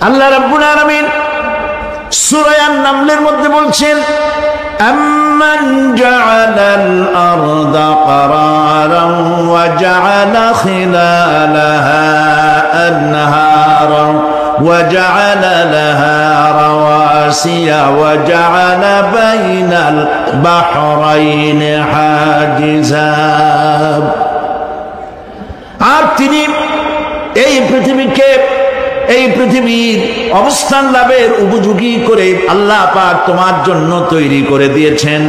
আল্লাহ রাব্বুল আলামিন সূরা আন-নামলের মধ্যে বলছেন, أَمَّنْ جَعَلَ الْأَرْضَ قَرَارًا وَجَعَلَ خِلَالَهَا أَنْهَارًا وَجَعَلَ لَهَا رَوَاسِيَ وَجَعَلَ بَيْنَ الْبَحْرَيْنِ حَاجِزًا। আর তিনি এই পৃথিবীর অবস্থান লাভের উপযোগী করে আল্লাহ পাক তোমার জন্য তৈরি করে দিয়েছেন,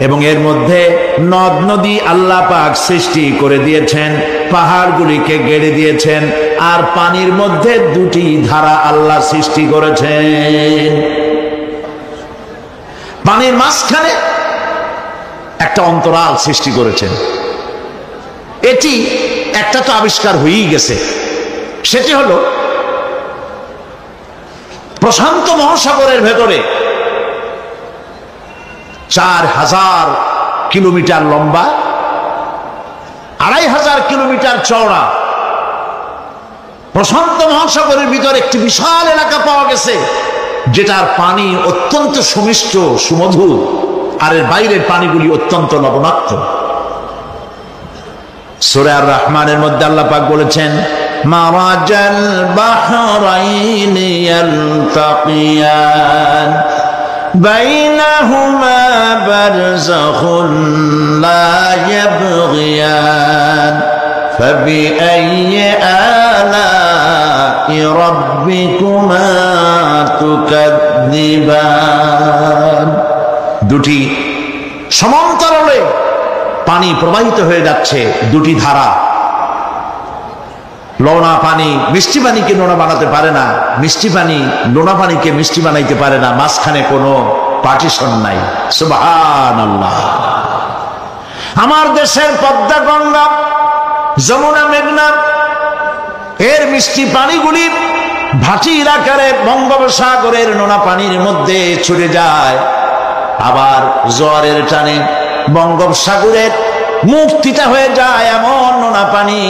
এবং এর মধ্যে নদ নদী আল্লাহ পাক সৃষ্টি করে দিয়েছেন, পাহাড়গুলিকে গেড়ে দিয়েছেন, আর পানির মধ্যে দুটি ধারা আল্লাহ সৃষ্টি করেছেন। পানির মাঝখানে একটা অন্তরাল সৃষ্টি করেছেন। এটি একটা তো আবিষ্কার হয়েই গেছে, সেটি হলো প্রশান্ত মহাসাগরের ভেতরে 4000 কিলোমিটার লম্বা, 2500 কিলোমিটার চওড়া প্রশান্ত মহাসাগরের ভিতরে একটি বিশাল এলাকা পাওয়া গেছে, যেটার পানি অত্যন্ত সুমিষ্ট সুমধুর, আর এর বাইরের পানিগুলি অত্যন্ত লবণাক্ত। সূরা আর-রহমানের মধ্যে আল্লাহ পাক বলেছেন, মারাজাল বাহরাইনি ইয়ালতাকিয়ান বাইনাহুমা বারযাখুন লা ইয়াবগিয়ান ফাবিআইয়ি আলাই রাব্বিকুমা তুকাযযিবান। দুটি সমান্তরালে পানি প্রবাহিত হয়ে যাচ্ছে, দুটি ধারা। লোনা পানি মিষ্টি পানিকে লোনা বানাতে পারে না, মিষ্টি পানি লোনা পানিকে মিষ্টি বানাইতে পারে না, মাঝখানে কোনো পার্টিশন নাই। সুবহানাল্লাহ। আমার দেশের পদ্মা, গঙ্গা, যমুনা, মেঘনা এর মিষ্টি পানিগুলি ভাটির আকারে বঙ্গোপসাগরের নোনা পানির মধ্যে ছুটে যায়, আবার জোয়ারের টানে বঙ্গোপসাগরের মুক্তিটা হয়ে যায় এমন নোনা পানি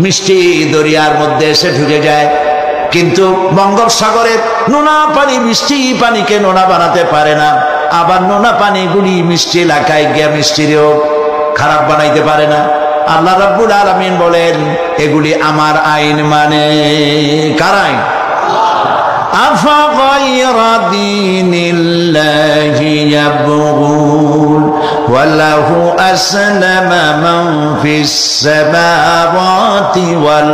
মিষ্টি দরিয়ার মধ্যে এসে ঢুকে যায়। কিন্তু বঙ্গোপসাগরের নোনা পানি মিষ্টি পানিকে নোনা বানাতে পারে না, আবার নোনা পানিগুলি মিষ্টি এলাকায় গিয়ে মিষ্টিরও খারাপ বানাইতে পারে না। আল্লাহ রাব্বুল আলামিন বলেন, এগুলি আমার আইন মানে। কার আইন? আফাগায়রা দীনিল্লাহি ইয়াবগুন ওয়ালাহু আসলামা মান ফিস সামাওয়াতি ওয়াল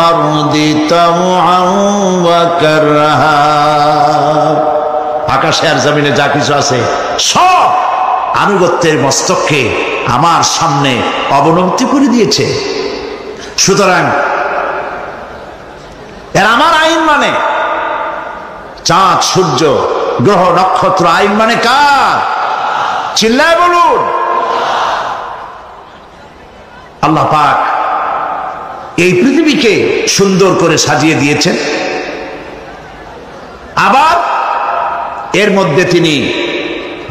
আরদি তাওআন ওয়া কারহা। আকাশে আর জমিনে যা কিছু আছে সব আনুগত্যের মস্তককে আমার সামনে অবনতি করে দিয়েছে। সুতরাং এর আমার আইন মানে। চাঁদ, সূর্য, গ্রহ, নক্ষত্র আইন মানে কার? চিল্লায় বলুন। আল্লাহ পাক এই পৃথিবীকে সুন্দর করে সাজিয়ে দিয়েছেন, আবার এর মধ্যে তিনি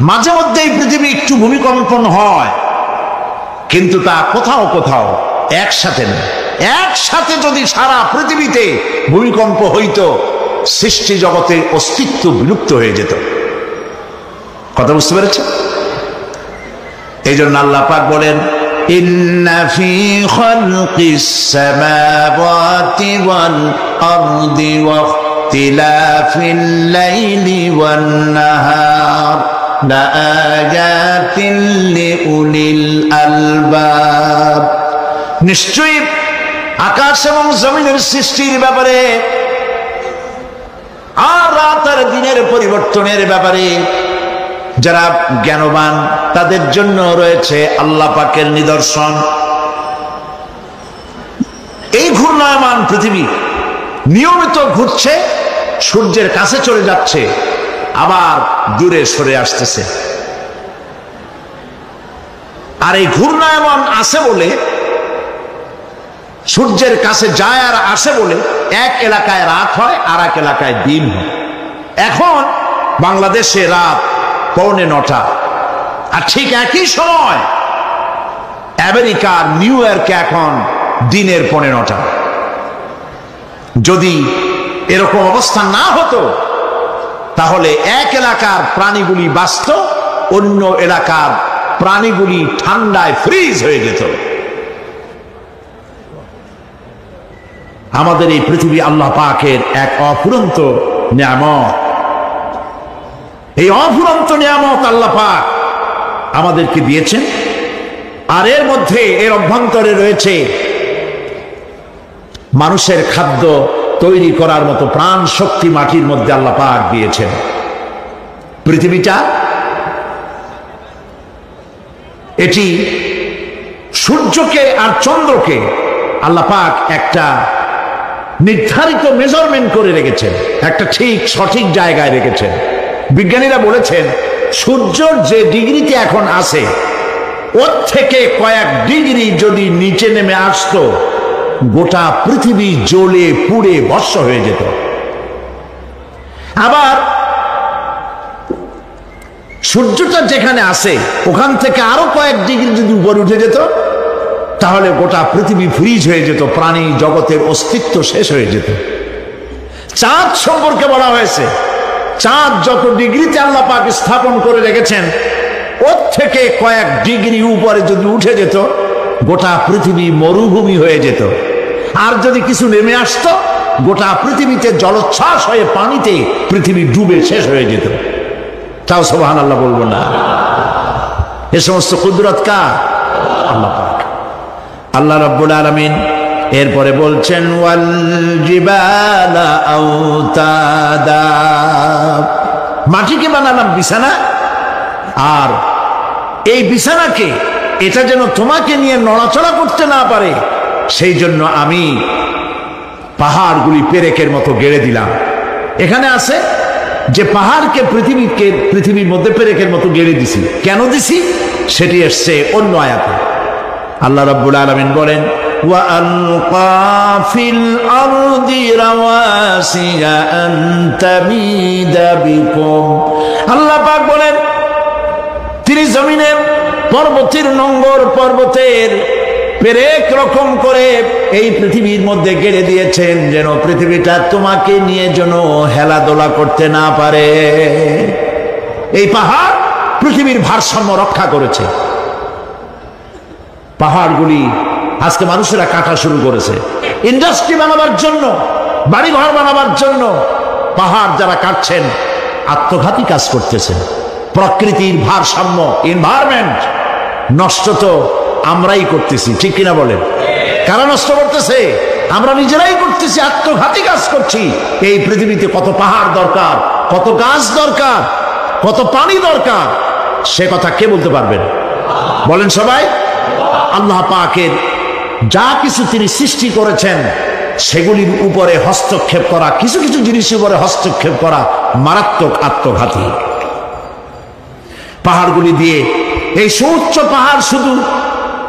মাঝে মধ্যে এই পৃথিবী একটু ভূমিকম্পন হয়, কিন্তু তা কোথাও কোথাও একসাথে না। একসাথে যদি সারা পৃথিবীতে ভূমিকম্প হইতো, সৃষ্টি জগতের অস্তিত্ব বিলুপ্ত হয়ে যেত। কথা বুঝতে পেরেছেন? এই জন্য আল্লাহ পাক বলেন, ইন্না ফি খালকিস সামাওয়াতি ওয়াল আরদি ওয়া ইখতিলাফিল লাইলি ওয়ান নাহার লাআয়াতিন লিউলিল আলবাব। নিশ্চয়ই আকাশ এবং জমিনের সৃষ্টির ব্যাপারে আর রাত আর দিনের পরিবর্তনের ব্যাপারে যারা জ্ঞানবান তাদের জন্য রয়েছে আল্লাহ পাকের নিদর্শন। এই ঘূর্ণায়মান পৃথিবী নিয়মিত ঘুরছে, সূর্যের কাছে চলে যাচ্ছে, আবার দূরে সরে আসতেছে। আর এই ঘূর্ণায়মান আসে বলে, সূর্যের কাছে যায় আর আসে বলে এক এলাকায় রাত হয় আর এক এলাকায় দিন হয়। এখন বাংলাদেশে রাত 9:15, আর ঠিক একই সময় আমেরিকার নিউ ইয়র্কে এখন দিনের 9:15। যদি এরকম অবস্থা না হতো, তাহলে এক এলাকার প্রাণীগুলি বাঁচত, অন্য এলাকার প্রাণীগুলি ঠান্ডায় ফ্রিজ হয়ে যেত। আমাদের এই পৃথিবী আল্লাহ পাকের এক অফুরন্ত নিয়ামত। এই অফুরন্ত নিয়ামত আল্লাহ পাক আমাদেরকে দিয়েছেন, আর এর মধ্যে এর অভ্যন্তরে রয়েছে মানুষের খাদ্য তৈরি করার মতো প্রাণ শক্তি মাটির মধ্যে আল্লাহ পাক দিয়েছেন। পৃথিবীটা এটি সূর্যকে আর চন্দ্রকে আল্লাহ পাক একটা নির্ধারিত মেজারমেন্ট করে রেখেছেন, একটা ঠিক সঠিক জায়গায় রেখেছেন। বিজ্ঞানীরা বলেছেন সূর্যর যে ডিগ্রিতে এখন আছে ওর থেকে কয়েক ডিগ্রি যদি নিচে নেমে আসতো, গোটা পৃথিবী জ্বলে পুড়ে ভস্ম হয়ে যেত। আবার সূর্যটা যেখানে আছে ওখান থেকে আরো কয়েক ডিগ্রি যদি উপরে উঠে যেত, তাহলে গোটা পৃথিবী ফ্রিজ হয়ে যেত, প্রাণী জগতের অস্তিত্ব শেষ হয়ে যেত। চাঁদ সম্পর্কে বলা হয়েছে চাঁদ যত ডিগ্রিতে আল্লাহ পাক স্থাপন করে রেখেছেন ওর থেকে কয়েক ডিগ্রি উপরে যদি উঠে যেত, গোটা পৃথিবী মরুভূমি হয়ে যেত। আর যদি কিছু নেমে আসতো, গোটা পৃথিবীতে জলোচ্ছ্বাস হয়ে পানিতে পৃথিবী ডুবে শেষ হয়ে যেত। তাও সুবহানাল্লাহ বলবো না? এ সমস্ত কুদরত কার? আল্লাহ পাক। আল্লাহ রাব্বুল আলামিন এরপরে বলছেন ওয়াল জিবালা আওতাদা, মাটিকে বানালাম বিছানা, আর এই বিছানাকে এটা যেন তোমাকে নিয়ে নড়াচড়া করতে না পারে, সেই জন্য আমি পাহাড়গুলি পেরেকের মতো গেড়ে দিলাম। এখানে আছে যে পাহাড়কে পৃথিবীর মধ্যে পেরেকের মতো গেড়ে দিছি। কেন দিছি সেটি এসছে অন্য আয়াতে। আল্লাহ রাব্বুল আলামিন বলেন وَأَلْقَى فِي الْأَرْضِ رَوَاسِيَ أَن تَمِيدَ بِكُمْ, আল্লাহ পাক বলেন তিনি জমিনে পর্বতের নোঙর, পর্বতের পেরেক রকম করে এই পৃথিবীর মধ্যে গেড়ে দিয়েছেন, যেন পৃথিবীটা তোমাকে নিয়ে যেন হেলাদোলা করতে না পারে। এই পাহাড় পৃথিবীর ভারসাম্য রক্ষা করেছে। পাহাড়গুলি আজকে মানুষেরা কাটা শুরু করেছে ইন্ডাস্ট্রি বানাবার জন্য, বাড়িঘর বানাবার জন্য। পাহাড় যারা কাটছেন আত্মঘাতী কাজ করতেছেন। প্রকৃতির ভারসাম্য, এনভায়রনমেন্ট নষ্ট তো আমরাই করতেছি, ঠিক কিনা বলেন? কারা নষ্ট করতেছে? আমরা নিজেরাই করতেছি, আত্মঘাতী কাজ করছি। এই পৃথিবীতে কত পাহাড় দরকার, কত গাছ দরকার, কত পানি দরকার, সে কথা কে বলতে পারবেন? বলেন সবাই। আল্লাহ পাকের যা কিছু তিনি সৃষ্টি করেছেন সেগুলির উপরে হস্তক্ষেপ করা, কিছু কিছু জিনিসের উপরে হস্তক্ষেপ করা মারাত্মক আত্মঘাতী। পাহাড়গুলি দিয়ে এই সুউচ্চ পাহাড় শুধু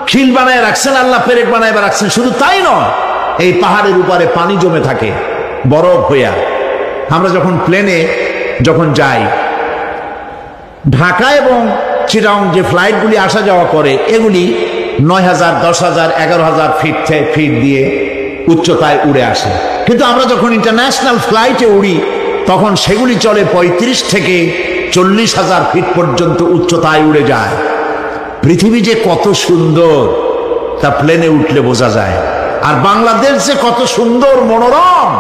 খিল বানায় রাখছেন আল্লাহ, পেরেক বানায় রাখছেন, শুধু তাই নয়, এই পাহাড়ের উপরে পানি জমে থাকে বরফ হইয়া। আমরা যখন প্লেনে যখন যাই, ঢাকা এবং চিটাগং যে ফ্লাইটগুলি আসা যাওয়া করে, এগুলি 9,000, 10,000, 11,000 ফিট দিয়ে উচ্চতায় উড়ে আসে। কিন্তু আমরা যখন ইন্টারন্যাশনাল ফ্লাইটে উড়ি তখন সেগুলি চলে 35 থেকে 40,000 ফিট পর্যন্ত উচ্চতায় উড়ে যায়। পৃথিবী যে কত সুন্দর তা প্লেনে উঠলে বোঝা যায়। আর বাংলাদেশ যে কত সুন্দর মনোরম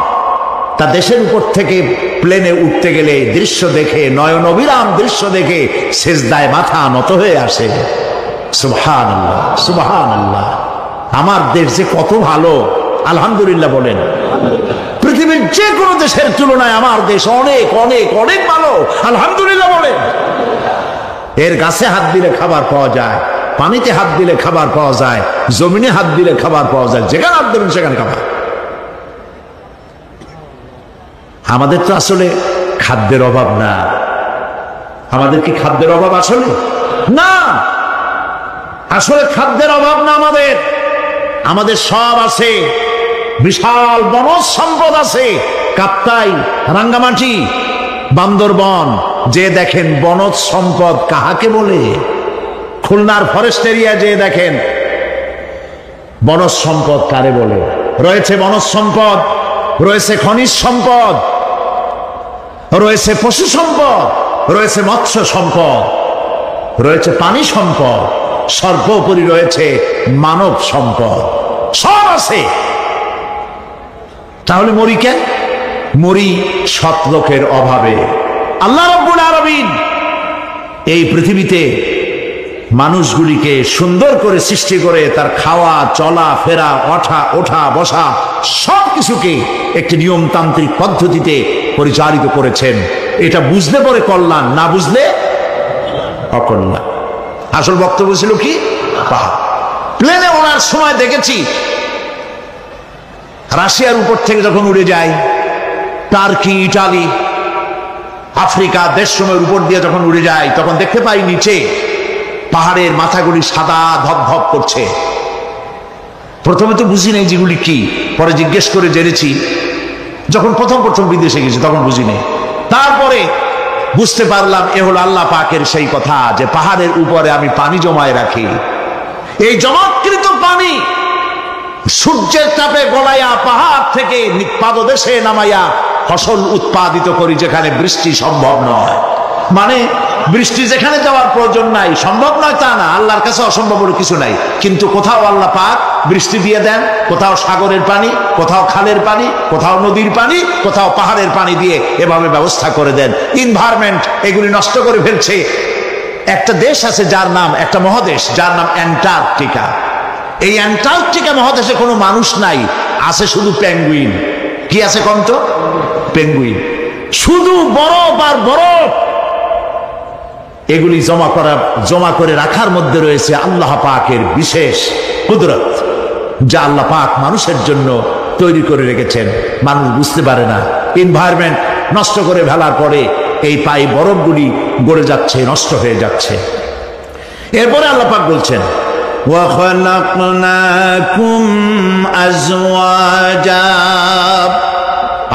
তা দেশের উপর থেকে প্লেনে উঠতে গেলে দৃশ্য দেখে, নয়ন অবিরাম দৃশ্য দেখে সেজদায় মাথা নত হয়ে আসে। সুবহানাল্লাহ, সুবহানাল্লাহ। আমার দেশ যে কত ভালো, আলহামদুলিল্লাহ বলেন। পৃথিবীর যে কোনো দেশের তুলনায় আমার দেশ অনেক অনেক অনেক ভালো, আলহামদুলিল্লাহ বলেন। এর গাছে হাত দিলে খাবার পাওয়া যায়, পানিতে হাত দিলে খাবার পাওয়া যায়, জমিনে হাত দিলে খাবার পাওয়া যায়, যেখানে হাত দেবেন সেখানে খাবার। আমাদের তো আসলে খাদ্যের অভাব না। আমাদের কি খাদ্যের অভাব আসলে? না, আসলে খাদ্যের অভাব না। আমাদের সব আছে, বিশাল বনজ সম্পদ আছে। কাপ্তাই, রাঙ্গামাটি, বান্দরবন যে দেখেন বনজ সম্পদ কাহাকে বলে। খুলনার ফরেস্ট এরিয়া যে দেখেন বনজ সম্পদ কারে বলে। রয়েছে বনজ সম্পদ রয়েছে খনিজ সম্পদ, রয়েছে পশু সম্পদ, রয়েছে মৎস্য সম্পদ, রয়েছে পানি সম্পদ, সর্বোপরি রয়েছে মানব সম্পদ, সব আছে। তাহলে মরি কেন? মরি সৎ লোকের অভাবে। আল্লাহ রাব্বুল আলামিন এই পৃথিবীতে মানুষগুলিকে সুন্দর করে সৃষ্টি করে তার খাওয়া, চলা ফেরা, ওঠা বসা সবকিছুকে একটি নিয়মতান্ত্রিক পদ্ধতিতে পরিচালিত করেছেন। এটা বুঝলে পরে কল্যাণ, না বুঝলে অকল্যাণ। আসল বক্তব্য ছিল কি? প্লেনে ওনার সময় দেখেছি রাশিয়ার উপর থেকে যখন উড়ে যায়, টার্কি, ইটালি, আফ্রিকা দেশসমূহের উপর দিয়ে যখন উড়ে যায়, তখন দেখতে পাই নিচে পাহাড়ের মাথাগুলি সাদা ধপধপ করছে। প্রথমে তো বুঝি নাই যেগুলি কি, পরে জিজ্ঞেস করে জেনেছি। যখন প্রথম বিদেশে গেছি তখন বুঝি নাই, তারপরে বুঝতে পারলাম এ হলো আল্লাহ পাকের সেই কথা যে পাহাড়ের উপরে আমি পানি জমায় রাখি। এই জমাকৃত পানি সূর্যের তাপে গলাইয়া পাহাড় থেকে পাদদেশে নামাইয়া ফসল উৎপাদিত করি, যেখানে বৃষ্টি সম্ভব নয়। মানে বৃষ্টি যেখানে যাওয়ার প্রয়োজন নাই, সম্ভব নয় তা না, আল্লাহর কাছে অসম্ভব কিছু নাই। কিন্তু কোথাও আল্লাহ পাক বৃষ্টি দিয়ে দেন, কোথাও সাগরের পানি, কোথাও খালের পানি, কোথাও নদীর পানি, কোথাও পাহাড়ের পানি দিয়ে এভাবে ব্যবস্থা করে দেন। এনভায়রনমেন্ট এগুলি নষ্ট করে ফেলছে। একটা দেশ আছে যার নাম, একটা মহাদেশ যার নাম অ্যান্টার্কটিকা। এই অ্যান্টার্কটিকা মহাদেশে কোনো মানুষ নাই, আছে শুধু পেঙ্গুইন। কি আছে কন্ত? পেঙ্গুইন। শুধু বরফ আর বরফ। এগুলি জমা করে রাখার মধ্যে রয়েছে আল্লাহ পাকের বিশেষ কুদরত, যা আল্লাহ পাক মানুষের জন্য তৈরি করে রেখেছেন। মানুষ বুঝতে পারে না। এনভায়রনমেন্ট নষ্ট করে ফেলার পরে এই বরফগুলি গড়ে যাচ্ছে, নষ্ট হয়ে যাচ্ছে। এরপরে আল্লাহ পাক বলছেন, وَخَلَقْنَاكُمْ أَزْوَاجًا,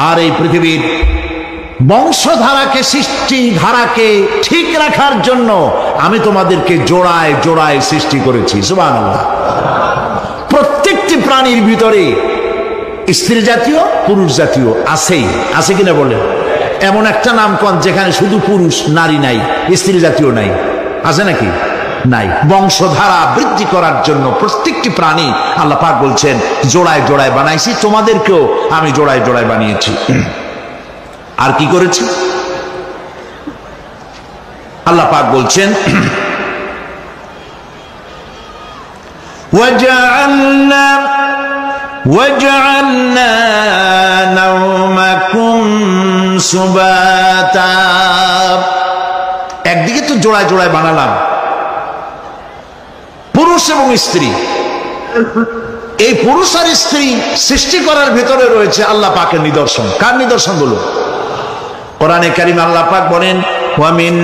আর এই পৃথিবীর বংশধারাকে, সৃষ্টি ধারাকে ঠিক রাখার জন্য আমি তোমাদেরকে জোড়ায় জোড়ায় সৃষ্টি করেছি। সুবহানাল্লাহ। প্রত্যেকটি প্রাণীর ভিতরে স্ত্রী জাতীয়, পুরুষ জাতীয় আছেই, আছে কিনা বলেন? এমন একটা নাম কোন যেখানে শুধু পুরুষ, নারী নাই, স্ত্রী জাতীয় নাই? আছে নাকি? নাই। বংশধারা বৃদ্ধি করার জন্য প্রত্যেকটি প্রাণী আল্লাহ পাক বলছেন জোড়ায় জোড়ায় বানাইছি, তোমাদেরকেও আমি জোড়ায় জোড়ায় বানিয়েছি। আর কি করেছি? আল্লাহ পাক বলছেন, وَجَعَلْنَا نَوْمَكُمْ سُبَاتًا, একদিকে তো জোড়ায় জোড়ায় বানালাম পুরুষ এবং স্ত্রী। এই পুরুষ আর স্ত্রী সৃষ্টি করার ভিতরে রয়েছে আল্লাহ পাকের নিদর্শন। কার নিদর্শন বলো? কোরআনে কারীম আল্লাহ পাক বলেন, وَمِنْ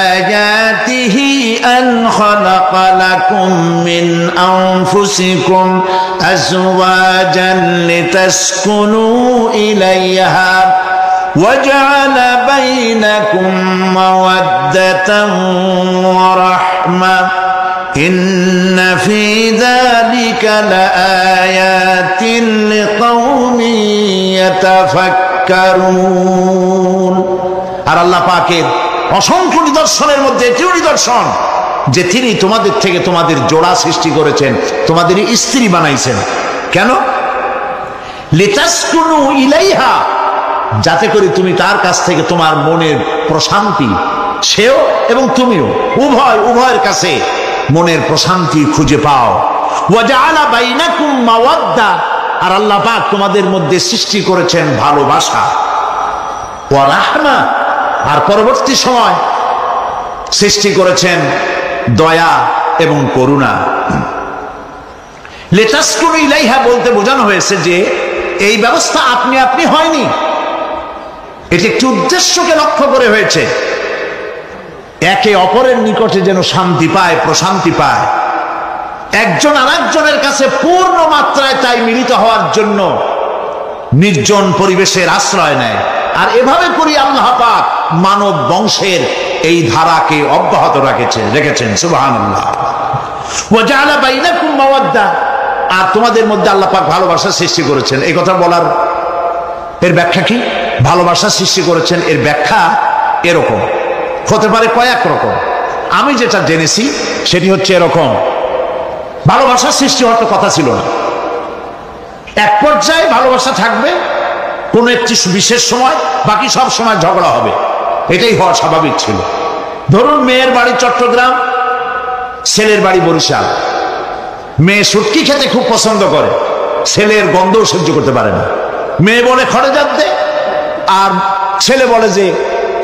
آيَاتِهِ أَنْ خَلَقَ لَكُم مِّنْ أَنفُسِكُمْ أَزْوَاجًا لِتَسْكُنُوا إِلَيْهَا وَجَعَلَ بَيْنَكُم مَّوَدَّةً وَرَحْمَةً إِنَّ فِي ذَلِكَ لَآيَاتٍ لِقَوْمٍ يَتَفَكَّرُونَ। আর আল্লাহ পাকের অসংখ্য নিদর্শনের মধ্যে এটিও নিদর্শন যে তিনি তোমাদের থেকে তোমাদের জোড়া সৃষ্টি করেছেন, তোমাদের স্ত্রী বানাইছেন। কেন? লিতাসকুনু ইলাইহা, যাতে করে তুমি তার কাছ থেকে তোমার মনের প্রশান্তি, সেও এবং তুমিও উভয়ের কাছে মনের প্রশান্তি খুঁজে পাও। ওয়াজআলা বাইনাকুম মাওয়াদ্দা, আর আল্লাহ পাক তোমাদের মধ্যে সৃষ্টি করেছেন ভালোবাসা। ওয়া রাহমা, আর পরবর্তী সময় সৃষ্টি করেছেন দয়া এবং করুণা। লিতাসকুনু ইলাইহা বলতে বোঝানো হয়েছে যে এই ব্যবস্থা আপনি আপনি হয়নি, এটি একটি উদ্দেশ্যকে লক্ষ্য করে হয়েছে। একে অপরের নিকটে যেন শান্তি পায়, প্রশান্তি পায়, একজন আরেকজনের কাছে পূর্ণ মাত্রায় তাই মিলিত হওয়ার জন্য নির্জন পরিবেশের আশ্রয় নেয়। আর এভাবে করি আল্লাহ পাক মানব বংশের এই ধারাকে অব্যাহত রেখেছেন। সুবহানাল্লাহ। ওয়া জাআলা বাইনাকুম মাওয়াদ্দা, আর তোমাদের মধ্যে আল্লাহ পাক ভালোবাসা সৃষ্টি করেছেন। এই কথা বলার এর ব্যাখ্যা কি? ভালোবাসা সৃষ্টি করেছেন, এর ব্যাখ্যা এরকম হতে পারে, কয়েক রকম। আমি যেটা জেনেছি সেটি হচ্ছে এরকম, ভালোবাসা সৃষ্টি হওয়ার তো কথা ছিল না। এক পর্যায়ে ভালোবাসা থাকবে কোন একটি বিশেষ সময়, বাকি সব সময় ঝগড়া হবে, এটাই হওয়া স্বাভাবিক ছিল। ধরুন মেয়ের বাড়ি চট্টগ্রাম, ছেলের বাড়ি বরিশাল। মেয়ে শুটকি খেতে খুব পছন্দ করে, ছেলের গন্ধও সহ্য করতে পারে না। মেয়ে বলে খড়ে যাতে, আর ছেলে বলে যে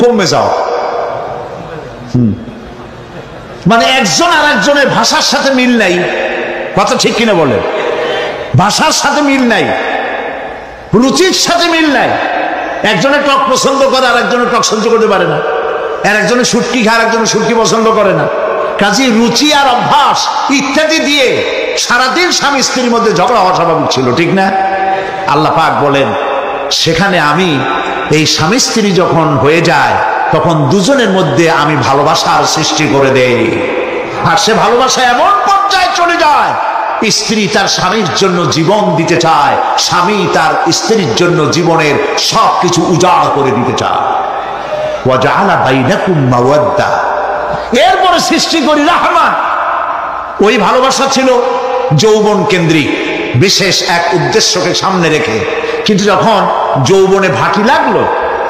কমে যাও। মানে একজন আর একজনের ভাষার সাথে মিল নাই, কথা ঠিক কিনা বলে? ভাষার সাথে মিল নাই, রুচির সাথে মিল নাই। একজনের টক পছন্দ করে আর একজনের টক সহ্য করতে পারে না, আর একজনের শুটকি খায় আর একজনের শুটকি পছন্দ করে না। কাজে রুচি আর অভ্যাস ইত্যাদি দিয়ে সারাদিন স্বামী স্ত্রীর মধ্যে ঝগড়া হওয়া স্বাভাবিক ছিল, ঠিক না? আল্লাহ পাক বলেন সেখানে আমি এই স্বামী স্ত্রী যখন হয়ে যায় তখন দুজনের মধ্যে আমি ভালোবাসার সৃষ্টি করে দেই। আর সে ভালোবাসা এমন পর্যায়ে চলে যায়, স্ত্রী তার স্বামীর জন্য জীবন দিতে চায়, স্বামী তার স্ত্রীর জন্য জীবনের সবকিছু উজাড় করে দিতে চায়। ওয়াজআলা বাইনাকুম মাওয়াদ্দা, এরপরে সৃষ্টি করি রাহমা। ওই ভালোবাসা ছিল যৌবন কেন্দ্রিক, বিশেষ এক উদ্দেশ্যকে সামনে রেখে। কিন্তু যখন যৌবনে ভাটি লাগলো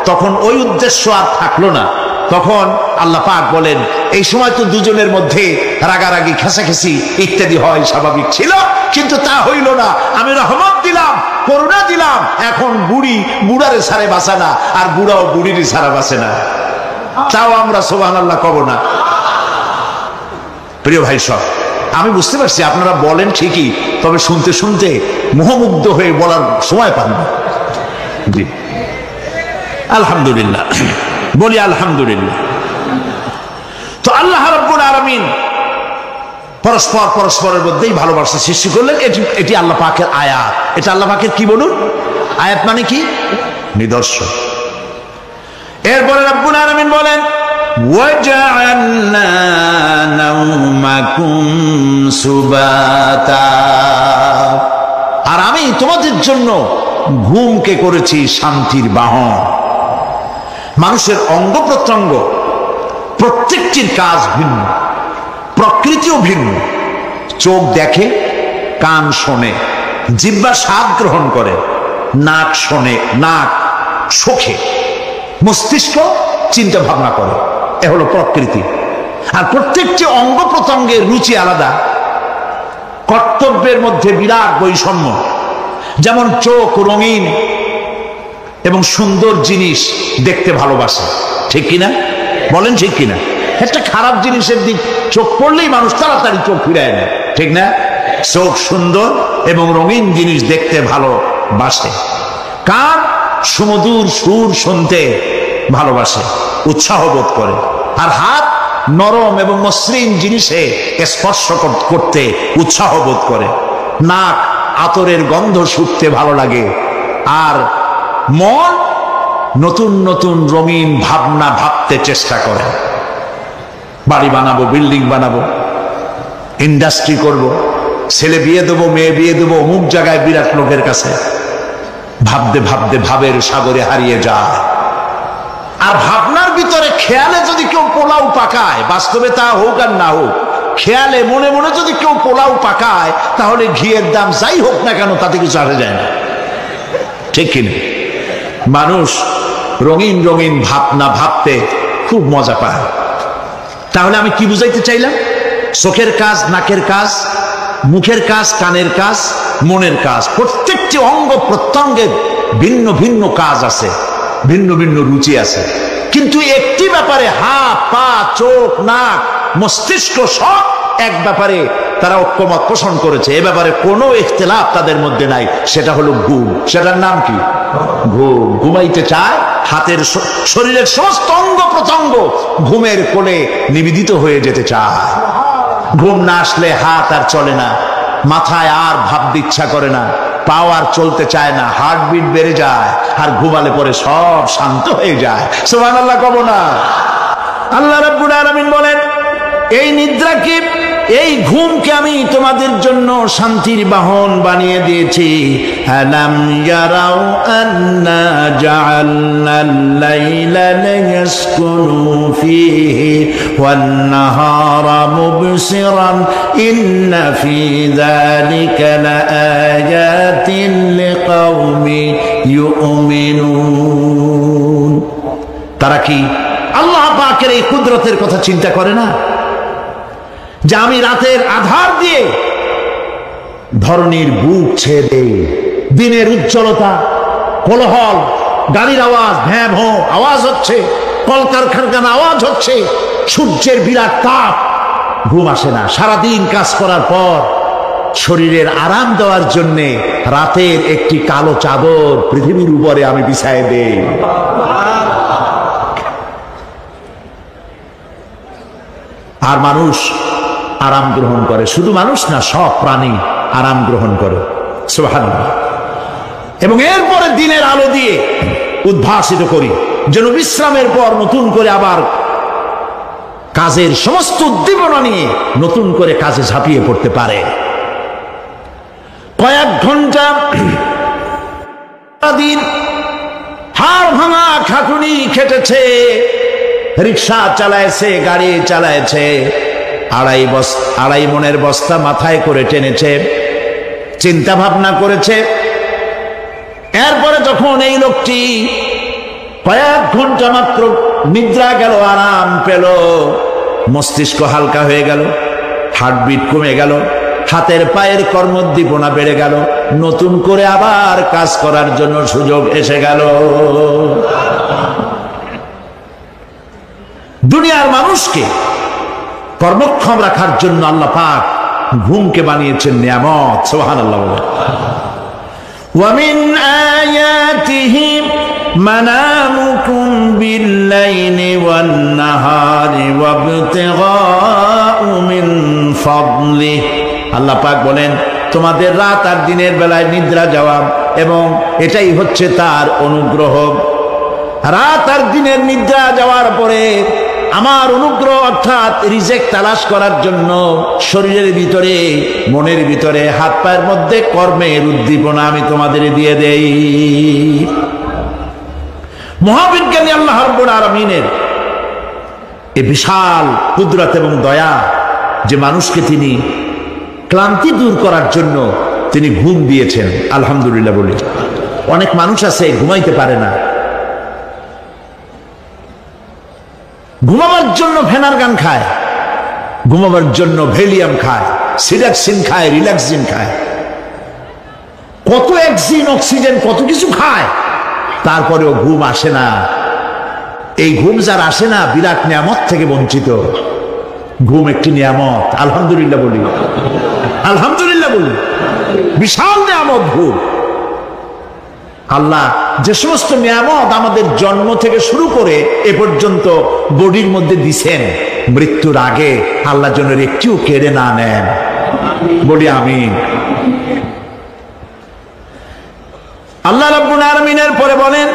তখন ওই উদ্দেশ্য আর থাকলো না। তখন আল্লাহ পাক বলেন এই সময় তো দুজনের মধ্যে রাগারাগি, খেসাখেসি ইত্যাদি হয়, স্বাভাবিক ছিল, কিন্তু তা হইল না। আমি রহমত দিলাম, করুণা দিলাম। এখন বুড়ি বুড়ারে ছাড়ে বাঁচে না, আর বুড়াও বুড়িরই ছাড়া বাঁচে না। তাও আমরা সুবহানাল্লাহ কব না? প্রিয় ভাই সব, আমি বুঝতে পারছি আপনারা বলেন ঠিকই, তবে শুনতে শুনতে মোহমুগ্ধ হয়ে বলার সময় পান না। জি আলহামদুলিল্লাহ, বলি আলহামদুলিল্লাহ। তো আল্লাহ রাব্বুল আলামিন পরস্পর পরস্পরের মধ্যেই ভালোবাসা সৃষ্টি করলেন। এটি আল্লাহ পাকের আয়াত। এটা আল্লাহ পাকের কি বলুন? আয়াত মানে কি? নিদর্শন। এরপরে রাব্বুল আলামিন বলেন ওয়াজআলনা নাওমাকুম সুবাতা, আর আমি তোমাদের জন্য ঘুমকে করেছি শান্তির বাহন। মানুষের অঙ্গ প্রত্যঙ্গ প্রত্যেকটির কাজ ভিন্ন, প্রকৃতিও ভিন্ন। চোখ দেখে, কান শোনে, জিহ্বা স্বাদ গ্রহণ করে, নাক শোনে, নাক শোখে, মস্তিষ্ক চিন্তা ভাবনা করে। এ হলো প্রকৃতি। আর প্রত্যেকটি অঙ্গ প্রত্যঙ্গের রুচি আলাদা, কর্তব্যের মধ্যে বিরাট বৈষম্য। যেমন চোখ রঙিন এবং সুন্দর জিনিস দেখতে ভালোবাসে, ঠিক কিনা বলেন? ঠিক কিনা? একটা খারাপ জিনিসের দিক চোখ পড়লেই মানুষ তাড়াতাড়ি চোখ ফিরায় নেয়, ঠিক না? চোখ সুন্দর এবং রঙিন জিনিস দেখতে ভালোবাসে। কান সুমধুর সুর শুনতে ভালোবাসে, উৎসাহ বোধ করে। আর হাত নরম এবং মসৃণ জিনিসে স্পর্শ করতে উৎসাহ বোধ করে। নাক আতরের গন্ধ শুঁকতে ভালো লাগে। আর মন নতুন নতুন রঙিন ভাবনা ভাবতে চেষ্টা করে। বাড়ি বানাবো, বিল্ডিং বানাবো, ইন্ডাস্ট্রি করব, ছেলে বিয়ে দেবো, মেয়ে বিয়ে দেবো, অমুক জায়গায় বিরাট লোকের কাছে। ভাবতে ভাবতে ভাবের সাগরে হারিয়ে যায়। আর ভাবনার ভিতরে খেয়ালে যদি কেউ পোলাও পাকায়, বাস্তবে তা হোক আর না হোক, খেয়ালে মনে মনে যদি কেউ পোলাও পাকায়, তাহলে ঘিয়ের দাম যাই হোক না কেন তাতে কিছু আসে যায় না, ঠিক কিনা? মানুষ রঙিন রঙিন ভাবনা ভাবতে খুব মজা পায়। তাহলে আমি কি বুঝাইতে চাইলাম? চোখের কাজ, নাকের কাজ, মুখের কাজ, কানের কাজ, মনের কাজ, প্রত্যেকটি অঙ্গ প্রত্যঙ্গের ভিন্ন ভিন্ন কাজ আছে, ভিন্ন ভিন্ন রুচি আছে। কিন্তু একটি ব্যাপারে হাত, পা, চোখ, নাক, মস্তিষ্ক সব এক ব্যাপারে তারা ঐক্যমত পোষণ করেছে। এ ব্যাপারে কোনো ইখতিলাফ তাদের মধ্যে নাই, সেটা হলো ঘুম। সেটার নাম কি? ঘুম। ঘুমাইতে চায়, হাতের শরীরের সমস্ত অঙ্গ প্রত্যঙ্গ ঘুমের কোলে নিবেদিত হয়ে যেতে চায়। ঘুম না আসলে হাত আর চলে না, মাথায় আর ভাবতে ইচ্ছা করে না, পাও আর চলতে চায় না, হার্টবিট বেড়ে যায়। আর ঘুমালে পরে সব শান্ত হয়ে যায়। সুবহানাল্লাহ কব না? আল্লাহ রাব্বুল আলামিন বলেন এই নিদ্রা কি, এই ঘুমকে আমি তোমাদের জন্য শান্তির বাহন বানিয়ে দিয়েছি। আলাম ইয়ারাউ আন্না জাআলনাল লাইলা লিয়াসকুনু ফীহি ওয়ান নাহারা মুবসিরান ইন্না ফী যালিকা লাআয়াতিন লিকাওমি ইউমিনুন। তারা কি আল্লাহ পাকের এই কুদরতের কথা চিন্তা করে না, যে আমি রাতের আধার দিয়ে ধরনীর বুক ছেড়ে দিনের উজ্জ্বলতা, কোলাহল, গাড়ির আওয়াজ, ভ্যাঁ ভোঁ আওয়াজ হচ্ছে, কলকারখানার আওয়াজ হচ্ছে, সূর্যের বিরাট তাপ, ঘুম আসে না। সারাদিন কাজ করার পর শরীরের আরাম দেওয়ার জন্যে রাতের একটি কালো চাদর পৃথিবীর উপরে আমি বিছায় দেই। আর মানুষ আরাম গ্রহণ করে, শুধু মানুষ না, সব প্রাণী আরাম গ্রহণ করে। সুবহানাল্লাহ। এবং এরপরে দিনের আলো দিয়ে উদ্ভাসিত করি, যেন বিশ্রামের পর নতুন করে আবার কাজের সমস্ত উদ্দীপনা নিয়ে নতুন করে কাজে ঝাঁপিয়ে পড়তে পারে। কয়েক ঘন্টা দিন হাড় ভাঙা খাটুনি খেটেছে, রিক্সা চালাইছে, গাড়ি চালাইছে, আড়াই মনের বস্তা মাথায় করে টেনেছে, চিন্তা ভাবনা করেছে। এরপরে যখন এই লোকটি কয়েক ঘন্টা মাত্র নিদ্রা গেল, আরাম পেল, মস্তিষ্ক হালকা হয়ে গেল, হার্টবিট কমে গেল, হাতের পায়ের কর্মোদ্দীপনা বেড়ে গেল, নতুন করে আবার কাজ করার জন্য সুযোগ এসে গেল। দুনিয়ার মানুষকে কর্মক্ষম রাখার জন্য আল্লাহ পাক ঘুমকে বানিয়েছেন নিয়ামত। সুবহানাল্লাহ। ওয়া মিন আয়াতিহি মানামুকুম বিল-লাইলি ওয়ান-নাহারি ওয়াবতিগাউ মিন ফাদলিহি। আল্লাহ পাক বলেন, তোমাদের রাত আর দিনের বেলায় নিদ্রা যাওয়া, এবং এটাই হচ্ছে তার অনুগ্রহ। রাত আর দিনের নিদ্রা যাওয়ার পরে আমার অনুগ্রহ অর্থাৎ রিজেক তালাশ করার জন্য শরীরের ভিতরে, মনের ভিতরে, হাত পায়ের মধ্যে কর্মের উদ্দীপনা আমি তোমাদের দিয়ে দেই। মহাবিজ্ঞানী আল্লাহ রাব্বুল আলামিনের এই বিশাল কুদরত এবং দয়া, যে মানুষকে তিনি ক্লান্তি দূর করার জন্য তিনি ঘুম দিয়েছেন, আলহামদুলিল্লাহ বলি। অনেক মানুষ আছে ঘুমাইতে পারে না, ঘুমাবার জন্য ফেনার গান খায়, ঘুমাবার জন্য ভ্যালিয়াম খায়, সিডাক্সিন খায়, রিল্যাক্সিন খায়, কত অক্সিজেন, অক্সিজেন, কত কিছু খায়, তারপরেও ঘুম আসে না। এই ঘুম যার আসে না, বিরাট নিয়ামত থেকে বঞ্চিত। ঘুম একটি নিয়ামত, আলহামদুলিল্লাহ বলি, আলহামদুলিল্লাহ বলি। বিশাল নিয়ামত ঘুম। আল্লাহ যে সমস্ত নিয়ামত আমাদের জন্ম থেকে শুরু করে এ পর্যন্ত বডির মধ্যে দিছেন, মৃত্যুর আগে আল্লাহ যেন একটিও কেড়ে না নেন, বলি আমিন। আল্লাহ রাব্বুল আলামিনের পরে বলেন,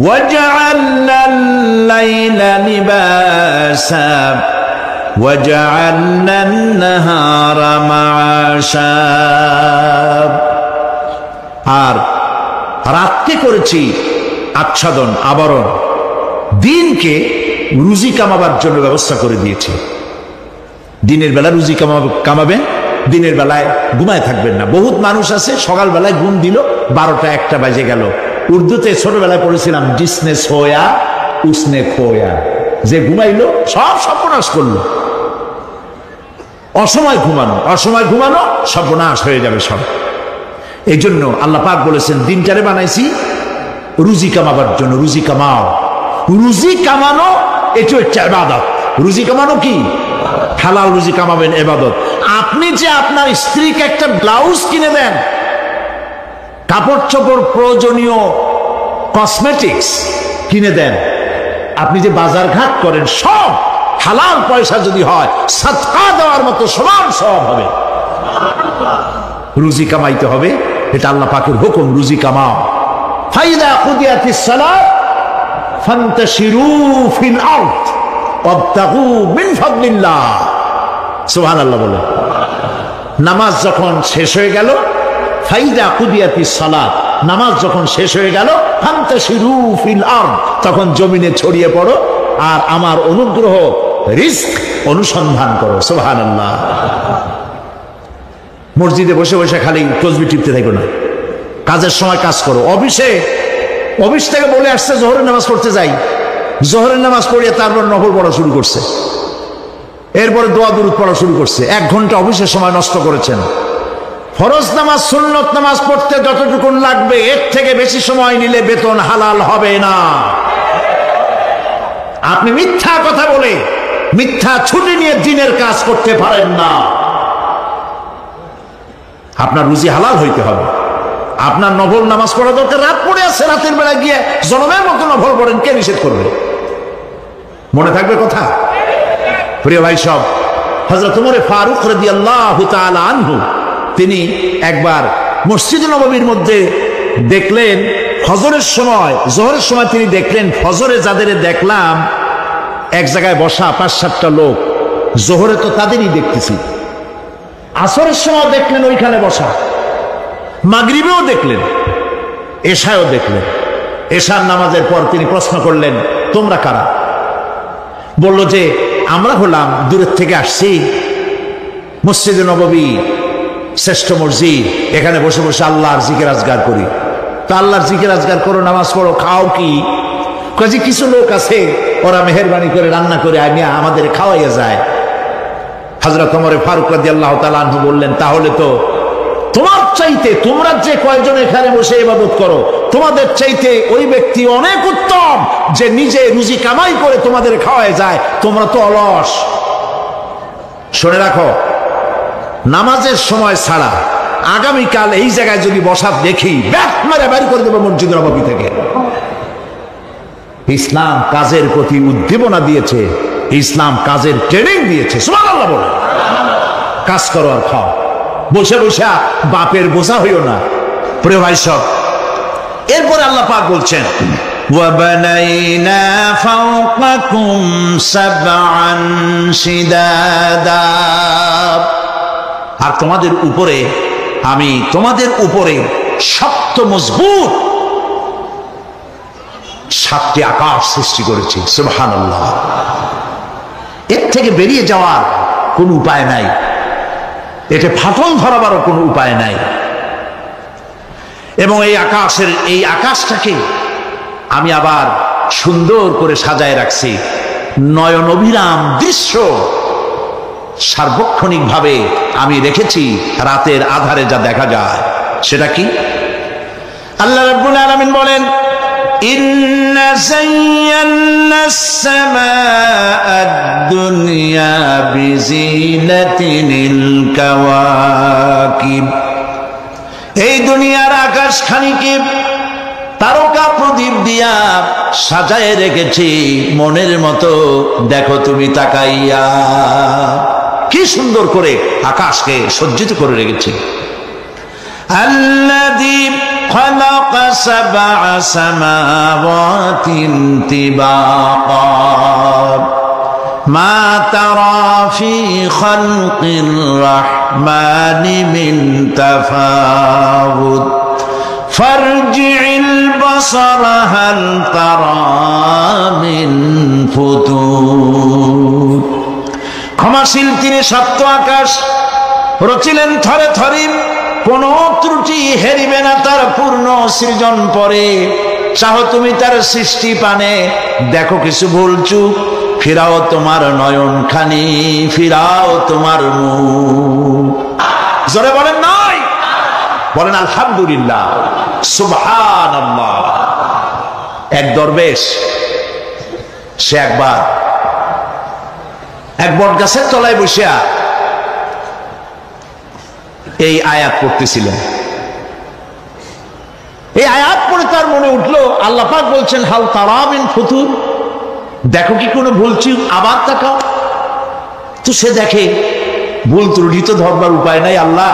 ওয়াজআলনাল লাইলা লিবাসা ওয়াজআলনান নাহারা মাআশা। আর রাতকে করেছি আচ্ছাদন, আবরণ, দিনকে রুজি কামাবার জন্য ব্যবস্থা করে দিয়েছি। দিনের বেলা রুজি কামাবেন, দিনের বেলায় ঘুমায় থাকবেন না। বহুত মানুষ আছে সকালবেলায় ঘুম দিল, 12টা 1টা বাজে গেল। উর্দুতে ছোটবেলায় পড়েছিলাম, জিসনে সোয়া উসনে খোয়া, যে ঘুমাইলো সব সর্বনাশ করলো। অসময় ঘুমানো, অসময় ঘুমানো সর্বনাশ হয়ে যাবে সব। এই জন্য আল্লাহ পাক বলেছেন, দিনটারে বানাইছি রুজি কামাবার জন্য। রুজি কামাও, রুজি কামানো এটা হচ্ছে ইবাদত। রুজি কামানো কি? হালাল রুজি কামাবেন, ইবাদত। আপনি যে আপনার স্ত্রীকে একটা ব্লাউজ কিনে দেন, কাপড় চোপড়, প্রয়োজনীয় কসমেটিক্স কিনে দেন, আপনি যে বাজার ঘাট করেন, সব হালাল পয়সা যদি হয়, সাদকা দেওয়ার মতো সমান সওয়াব হবে। রুজি কামাইতে হবে, এটা আল্লাহ পাকের হুকুম, রুজি কামাও। ফাইদা কুদিয়াতিস সালাত ফান্তাশিরু ফিল আরদ ওয়াবতাগু মিন ফাদলিল্লাহ। সুবহানাল্লাহ বলে। নামাজ যখন শেষ হয়ে গেল, ফাইদা কুদিয়াতিস সালাত, নামাজ যখন শেষ হয়ে গেল, ফান্তাশিরু ফিল আরদ, তখন জমিনে ছড়িয়ে পড়ো আর আমার অনুগ্রহ রিজক অনুসন্ধান করো। সুবহানাল্লাহ। মসজিদে বসে বসে খালি তসবিহ টিপতে থাকো না, কাজের সময় কাজ করো। অফিস থেকে বলে আসছে জোহরের নামাজ পড়তে যাই, জোহরের নামাজ পড়িয়ে তারপর নফল পড়া শুরু করছে, এরপরে দোয়া দুরূদ পড়া শুরু করছে। 1 ঘন্টা অফিসের সময় নষ্ট করেছেন। ফরজ নামাজ সুন্নত নামাজ পড়তে যতটুকু লাগবে এর থেকে বেশি সময় নিলে বেতন হালাল হবে না। আপনি মিথ্যা কথা বলে মিথ্যা ছুটি নিয়ে দিনের কাজ করতে পারেন না। আপনার রুজি হালাল হইতে হবে। আপনার নফল নামাজ পড়া দরকার, রাত পড়ে আছে, রাতের বেলা গিয়ে জনমের মতো নফল পড়েন, কে নিষেধ করবে? মনে থাকবে কথা? প্রিয় ভাই সব, হযরত ওমর ফারুক রাদিয়াল্লাহু তাআলা আনহু তিনি একবার মসজিদ নববীর মধ্যে দেখলেন ফজরের সময়, জোহরের সময় তিনি দেখলেন ফজরে যাদের দেখলাম এক জায়গায় বসা 5-7টা লোক, জোহরে তো তাদেরই দেখতেছি, আসরের সময় দেখলেন ওইখানে বসা, মাগরিবেও দেখলেন, এশায়ও দেখলেন। এশার নামাজের পর তিনি প্রশ্ন করলেন, তোমরা কারা? বলল যে আমরা হলাম দূরের থেকে আসছি, মসজিদে নববী শ্রেষ্ঠ মসজিদ, এখানে বসে বসে আল্লাহর জিকির আজগার করি। তা আল্লাহর জিকির আজগার করো, নামাজ পড়ো, খাও কি? কাজে কিছু লোক আছে ওরা মেহেরবানি করে রান্না করে আনিয়া আমাদের খাওয়াইয়া যায়। হযরত ওমর ফারুক রাদিয়াল্লাহু তাআলা আনহু বললেন, তাহলে তো তোমার চাইতে, তোমরা যে কয়েকজন এখানে বসে ইবাদত করো, তোমাদের চাইতে ওই ব্যক্তি অনেক উত্তম যে নিজে রুজি কামাই করে তোমাদের খাওয়ায় যায়, তোমরা তো অলস। শুনে রাখো, নামাজের সময় ছাড়া আগামীকাল এই জায়গায় যদি বসা দেখি, ব্যাট মেরে বাড়ি করে দেবো মসজিদ নববী থেকে। ইসলাম কাজের প্রতি উদ্দীপনা দিয়েছে, ইসলাম কাজের ট্রেনিং দিয়েছে। সুবহানাল্লাহ বলে। কাজ করো আর খাও, বসে বসে বাপের বোঝা হইও না। প্রিয় ভাই সব, এরপরে আল্লাহ পাক বলছেন, وَبَنَيْنَا فَوْقَكُمْ سَبْعًا شِدَادًا, আর তোমাদের উপরে আমি তোমাদের উপরে শক্ত মজবুত 7টি আকাশ সৃষ্টি করেছি। সুবহানাল্লাহ। এর থেকে বেরিয়ে যাওয়ার কোনো উপায় নাই, এটা ফাটল ধরাবারও কোনো উপায় নাই। এবং এই আকাশটাকে আমি আবার সুন্দর করে সাজায় রাখছি, নয়ন অভিরাম দৃশ্য সার্বক্ষণিক ভাবে আমি রেখেছি। রাতের আধারে যা দেখা যায় সেটা কি? আল্লাহ রাব্বুল আলামিন বলেন, ইন্না যায়্যানাস সামাআদ দুনিয়া বিজিনাতিল কাওয়াকিব, এই দুনিয়ার আকাশখানিকে তারকা প্রদীপ দিয়া সাজায় রেখেছি মনের মতো। দেখো তুমি তাকাইয়া, কি সুন্দর করে আকাশকে সজ্জিত করে রেখেছি। আল্লাযী খালাকা সাবআ সামাওয়াতিন তিবাকা মা তারা ফি খালকির রাহমানি মিন তাফাউত ফারজি'ল বাসারা হাল তারা মিন ফুতুর। ক্ষমাশীল তিনি, সপ্ত আকাশ রচিলেন থরে থরে, কোন ত্রুটি হেরিবে না তার পূর্ণ সৃজন পরে। চাহ তুমি তার সৃষ্টি পানে, দেখো কিছু ভুল চুক, ফিরাও তোমার নয়ন খানি, ফিরাও তোমার মুখ। জোরে বলেন নাই, বলেন আলহামদুলিল্লাহ, সুবহানাল্লাহ। এক দরবেশ, সে একবার এক বট গাছের তলায় বসিয়া এই আয়াত পড়তেছিলেন। এই আয়াত পড়ে তার মনে উঠলো, আল্লাহ পাক বলছেন হাল তারা মিন ফুতুর, দেখো কি কোনো ভুল চুক, আবার তাকাও। তো সে দেখে ভুল ত্রুটি তো ধরবার উপায় নাই। আল্লাহ,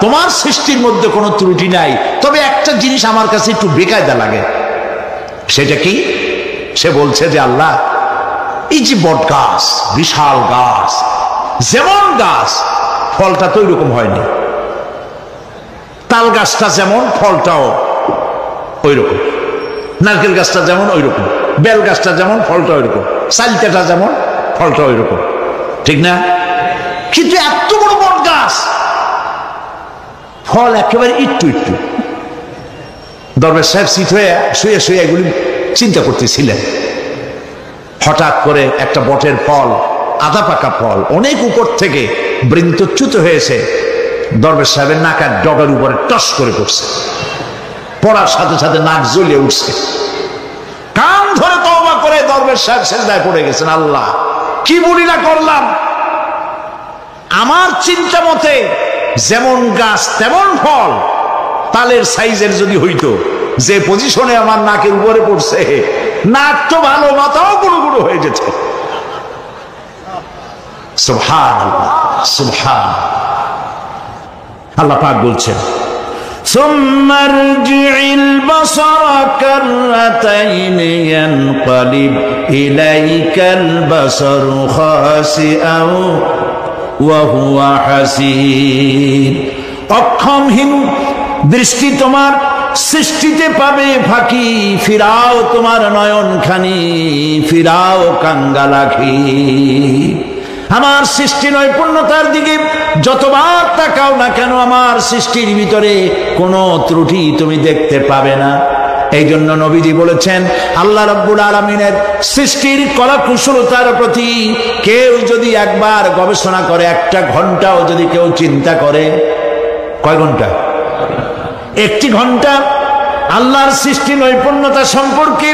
তোমার সৃষ্টির মধ্যে কোনো ত্রুটি নাই, তবে একটা জিনিস আমার কাছে একটু বেকায়দা লাগে। সেটা কি? সে বলছে যে আল্লাহ, এই যে বট গাছ, বিশাল গাছ, যেমন গাছ ফলটা তো ওই রকম হয়নি। তাল গাছটা যেমন ফলটাও ওই রকম, নারকেল গাছটা যেমন ওই রকম, বেল গাছটা যেমন ফলটা ওই রকম, চালতাটা যেমন ফলটা ওই রকম, ঠিক না? কিন্তু এত বড় বট গাছ, ফল একেবারে একটু একটু। দরবেশ সাহেব সিট হয়ে শুয়ে শুয়ে এগুলি চিন্তা করতেছিলেন। হঠাৎ করে একটা বটের ফল, আধা পাকা ফল, অনেক উপর থেকে বৃন্তচ্যুত হয়েছে দরবেশ সাহেবের নাকের ডগার উপরে টস করে পড়ছে। পড়ার সাথে সাথে নাক জ্বলিয়ে উঠছে। কান ধরে তওবা করে দরবেশ সাহেব সিজদায় পড়ে গেছেন। আল্লাহ, কি বলি না করলাম! আমার চিন্তা মতে যেমন গাছ তেমন ফল, তালের সাইজের যদি হইতো, যে পজিশনে আমার নাকের উপরে পড়ছে, নাক তো ভালো, মাথাও গুঁড়ো গুঁড়ো হয়ে যেত। সুবহানাল্লাহ, সুবহানাল্লাহ। আল্লাহ পাক বলছেন, ثم ارجع البصر كرتين ينقلب إليك البصر خاسئا وهو حسير। অক্ষমহীন দৃষ্টি তোমার সৃষ্টিতে পাবে ফাঁকি, ফিরাও তোমার নয়ন খানি, ফিরাও কাঙ্গালাখি। আমার সৃষ্টি নৈপুণ্যতার দিকে যতবার তাকাও না কেন, আমার সৃষ্টির ভিতরে কোনো ত্রুটি তুমি দেখতে পাবে না। এই জন্য নবীজি বলেছেন, আল্লাহ রাব্বুল আলামিনের সৃষ্টির কলাকুশলতার প্রতি কেউ যদি একবার গবেষণা করে, একটা ঘন্টাও যদি কেউ চিন্তা করে, কয় ঘন্টা? একটি ঘন্টা আল্লাহর সৃষ্টি নৈপুণ্যতা সম্পর্কে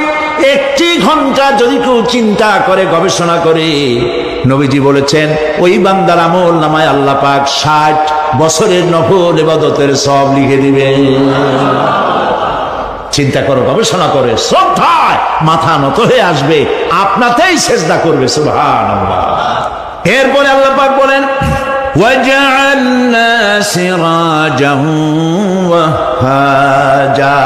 একটি ঘন্টা যদি কেউ চিন্তা করে, গবেষণা করে, নবীজি বলেছেন ওই বান্দার আমল নামায় আল্লাহ পাক 60 বছরের নফল ইবাদতের সব লিখে দিবেন। চিন্তা করো, গবেষণা করে, শ্রদ্ধায় মাথা নত হয়ে আসবে, আপনাতেই সেজদা করবে। সুবহানাল্লাহ। এরপরে আল্লাহ পাক বলেন, وَجَعَلْنَا سِرَاجًا وَهَّاجًا।